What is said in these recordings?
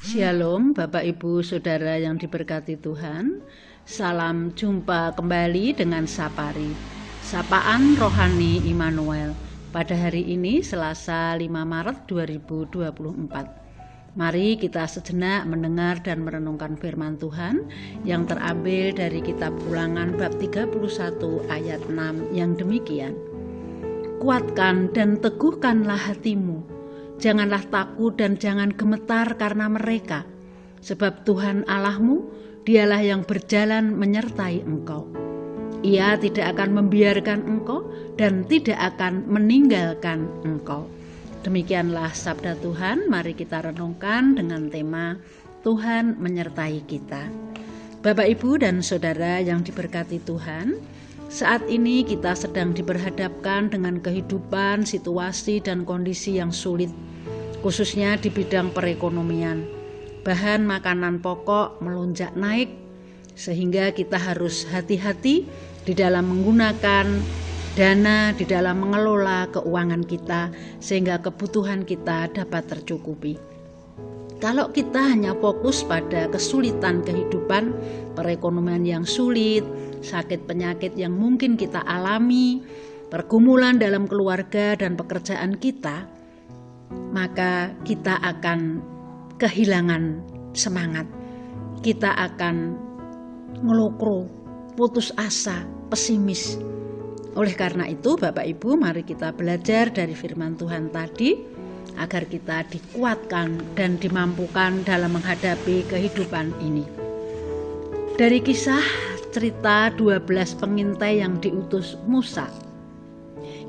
Shalom Bapak Ibu Saudara yang diberkati Tuhan. Salam jumpa kembali dengan Sapari, Sapaan Rohani Immanuel. Pada hari ini Selasa 5 Maret 2024. Mari kita sejenak mendengar dan merenungkan firman Tuhan yang terambil dari kitab Ulangan bab 31 ayat 6 yang demikian. Kuatkan dan teguhkanlah hatimu. Janganlah takut dan jangan gemetar karena mereka, sebab Tuhan Allahmu, dialah yang berjalan menyertai engkau. Ia tidak akan membiarkan engkau dan tidak akan meninggalkan engkau. Demikianlah sabda Tuhan, mari kita renungkan dengan tema Tuhan menyertai kita. Bapak, Ibu, dan Saudara yang diberkati Tuhan, saat ini kita sedang diperhadapkan dengan kehidupan, situasi, dan kondisi yang sulit, khususnya di bidang perekonomian. Bahan makanan pokok melonjak naik, sehingga kita harus hati-hati di dalam menggunakan dana, di dalam mengelola keuangan kita, sehingga kebutuhan kita dapat tercukupi. Kalau kita hanya fokus pada kesulitan kehidupan, perekonomian yang sulit, sakit penyakit yang mungkin kita alami, pergumulan dalam keluarga dan pekerjaan kita, maka kita akan kehilangan semangat. Kita akan ngelokro, putus asa, pesimis. Oleh karena itu, Bapak Ibu, mari kita belajar dari firman Tuhan tadi, agar kita dikuatkan dan dimampukan dalam menghadapi kehidupan ini. Dari kisah cerita 12 pengintai yang diutus Musa,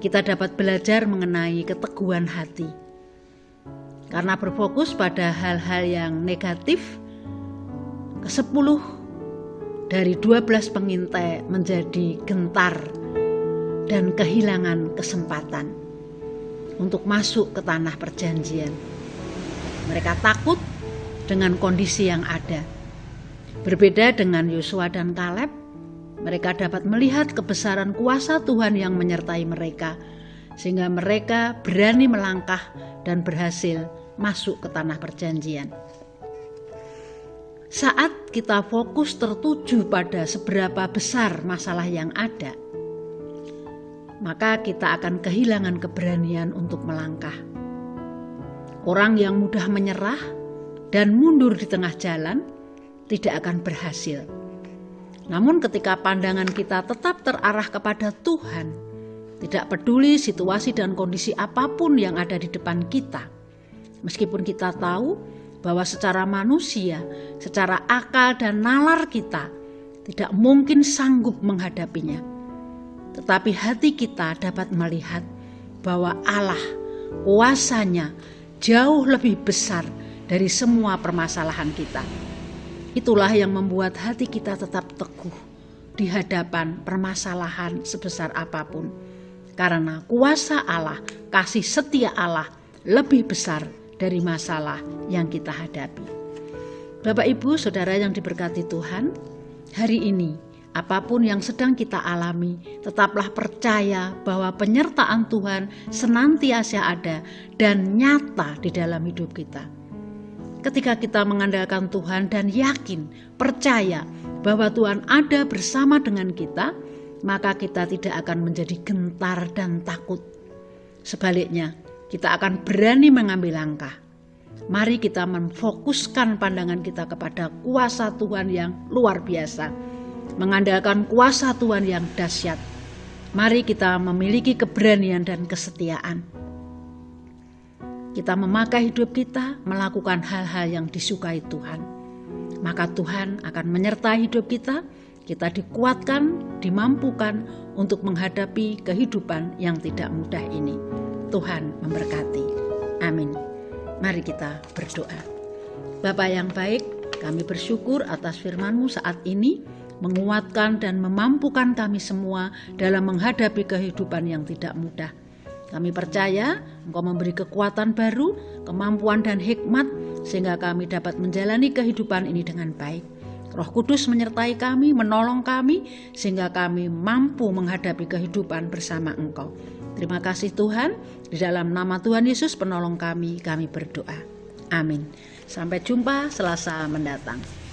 kita dapat belajar mengenai keteguhan hati. Karena berfokus pada hal-hal yang negatif, ke-10 dari 12 pengintai menjadi gentar dan kehilangan kesempatan untuk masuk ke tanah perjanjian. Mereka takut dengan kondisi yang ada. Berbeda dengan Yosua dan Kaleb, mereka dapat melihat kebesaran kuasa Tuhan yang menyertai mereka, sehingga mereka berani melangkah dan berhasil masuk ke tanah perjanjian. Saat kita fokus tertuju pada seberapa besar masalah yang ada, maka kita akan kehilangan keberanian untuk melangkah. Orang yang mudah menyerah dan mundur di tengah jalan tidak akan berhasil. Namun ketika pandangan kita tetap terarah kepada Tuhan, tidak peduli situasi dan kondisi apapun yang ada di depan kita, meskipun kita tahu bahwa secara manusia, secara akal dan nalar kita tidak mungkin sanggup menghadapinya, tetapi hati kita dapat melihat bahwa Allah kuasanya jauh lebih besar dari semua permasalahan kita. Itulah yang membuat hati kita tetap teguh di hadapan permasalahan sebesar apapun. Karena kuasa Allah, kasih setia Allah lebih besar dari masalah yang kita hadapi. Bapak, Ibu, Saudara yang diberkati Tuhan, hari ini apapun yang sedang kita alami, tetaplah percaya bahwa penyertaan Tuhan senantiasa ada dan nyata di dalam hidup kita. Ketika kita mengandalkan Tuhan dan yakin, percaya bahwa Tuhan ada bersama dengan kita, maka kita tidak akan menjadi gentar dan takut. Sebaliknya, kita akan berani mengambil langkah. Mari kita memfokuskan pandangan kita kepada kuasa Tuhan yang luar biasa, mengandalkan kuasa Tuhan yang dahsyat. Mari kita memiliki keberanian dan kesetiaan. Kita memakai hidup kita melakukan hal-hal yang disukai Tuhan. Maka Tuhan akan menyertai hidup kita. Kita dikuatkan, dimampukan untuk menghadapi kehidupan yang tidak mudah ini. Tuhan memberkati. Amin. Mari kita berdoa. Bapa yang baik, kami bersyukur atas firman-Mu saat ini, menguatkan dan memampukan kami semua dalam menghadapi kehidupan yang tidak mudah. Kami percaya Engkau memberi kekuatan baru, kemampuan dan hikmat, sehingga kami dapat menjalani kehidupan ini dengan baik. Roh Kudus menyertai kami, menolong kami, sehingga kami mampu menghadapi kehidupan bersama Engkau. Terima kasih Tuhan, di dalam nama Tuhan Yesus penolong kami berdoa. Amin. Sampai jumpa Selasa mendatang.